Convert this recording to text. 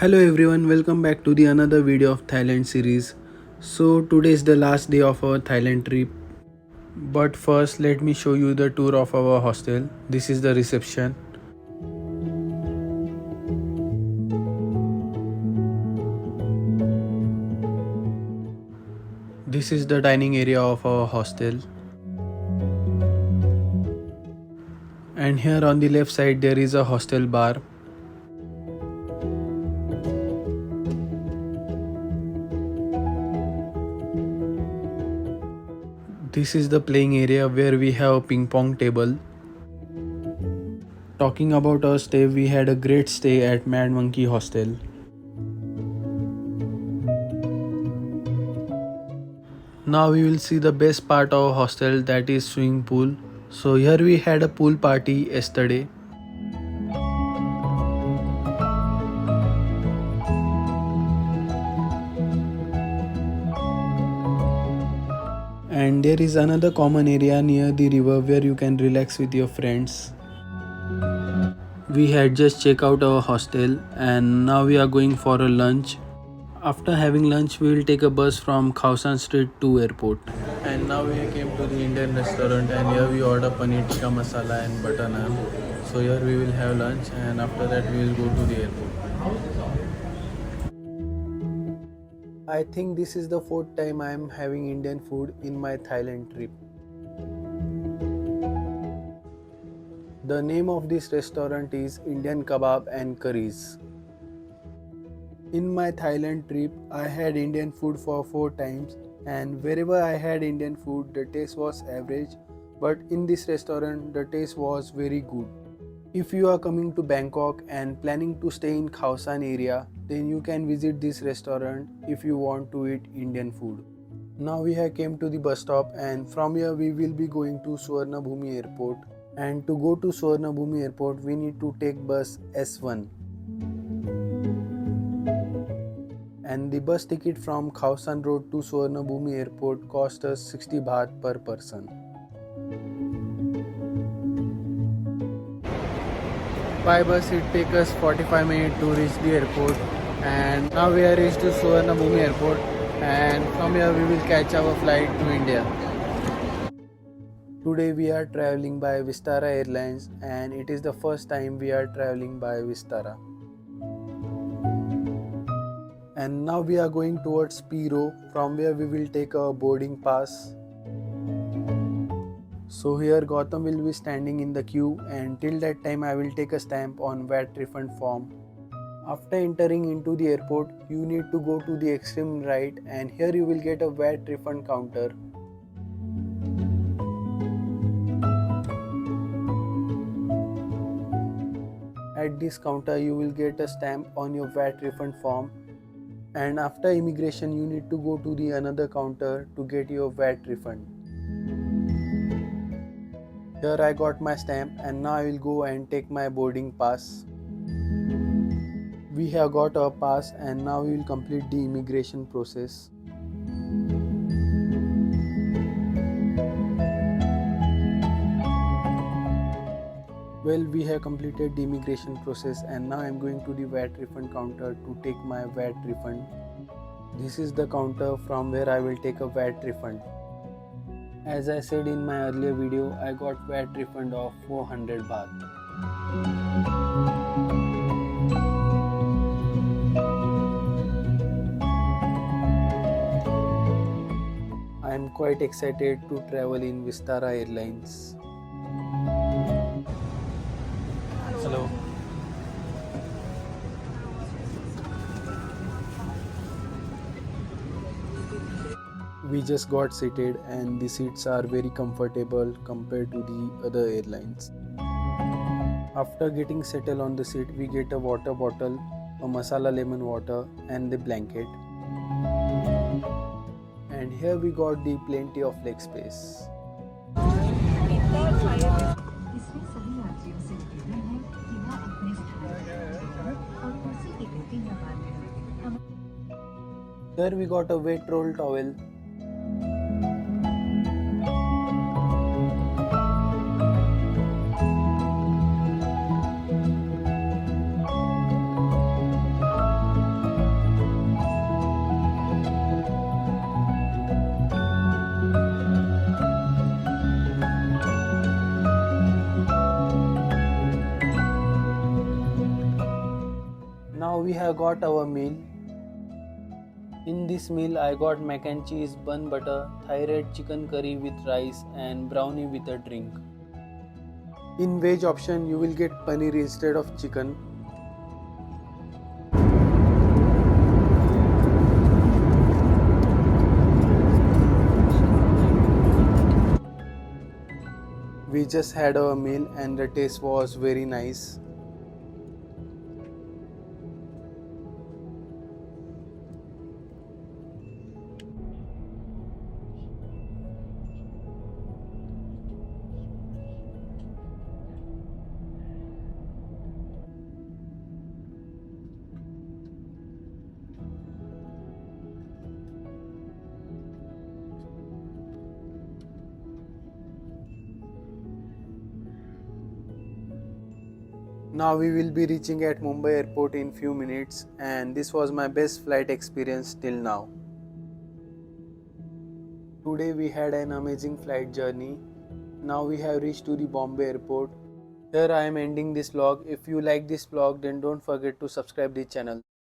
Hello everyone, welcome back to the another video of Thailand series. So today is the last day of our Thailand trip. But first let me show you the tour of our hostel. This is the reception. This is the dining area of our hostel. And here on the left side there is a hostel bar. This is the playing area where we have a ping pong table. Talking about our stay, we had a great stay at Mad Monkey Hostel. Now we will see the best part of our hostel, that is swimming pool. So here we had a pool party yesterday. And there is another common area near the river where you can relax with your friends. We had just checked out our hostel and now we are going for a lunch. After having lunch, we will take a bus from Khao San Street to airport. And now we came to the Indian restaurant and here we order paneer tikka masala and butter naan. So here we will have lunch and after that we will go to the airport. I think this is the fourth time I am having Indian food in my Thailand trip. The name of this restaurant is Indian Kebab and Curries. In my Thailand trip, I had Indian food for 4 times and wherever I had Indian food, the taste was average, but in this restaurant, the taste was very good. If you are coming to Bangkok and planning to stay in Khao San area, then you can visit this restaurant if you want to eat Indian food. Now we have came to the bus stop and from here we will be going to Suvarnabhumi Airport. And to go to Suvarnabhumi Airport, we need to take bus S1. And the bus ticket from Khao San Road to Suvarnabhumi Airport cost us 60 baht per person. By bus it takes us 45 minutes to reach the airport, and now we are reached to Suvarnabhumi Airport and from here we will catch our flight to India. Today we are traveling by Vistara Airlines and it is the first time we are traveling by Vistara. And now we are going towards Piro, from where we will take a boarding pass. So here Gautam will be standing in the queue and till that time I will take a stamp on VAT refund form. After entering into the airport, you need to go to the extreme right and here you will get a VAT refund counter. At this counter you will get a stamp on your VAT refund form. And after immigration you need to go to the another counter to get your VAT refund. Here I got my stamp and now I will go and take my boarding pass. We have got our pass and now we will complete the immigration process. Well, we have completed the immigration process and now I am going to the VAT refund counter to take my VAT refund. This is the counter from where I will take a VAT refund. As I said in my earlier video, I got VAT refund of 400 baht. I am quite excited to travel in Vistara Airlines. Hello. We just got seated and the seats are very comfortable compared to the other airlines. After getting settled on the seat, we get a water bottle, a masala lemon water and the blanket. And here we got the plenty of leg space. Here we got a wet roll towel. Now we have got our meal. In this meal I got mac and cheese, bun butter, thyroid chicken curry with rice and brownie with a drink. In veg option you will get paneer instead of chicken. We just had our meal and the taste was very nice. Now we will be reaching at Mumbai airport in few minutes and this was my best flight experience till now. Today we had an amazing flight journey. Now we have reached to the Bombay airport. Here I am ending this vlog. If you like this vlog then don't forget to subscribe the channel.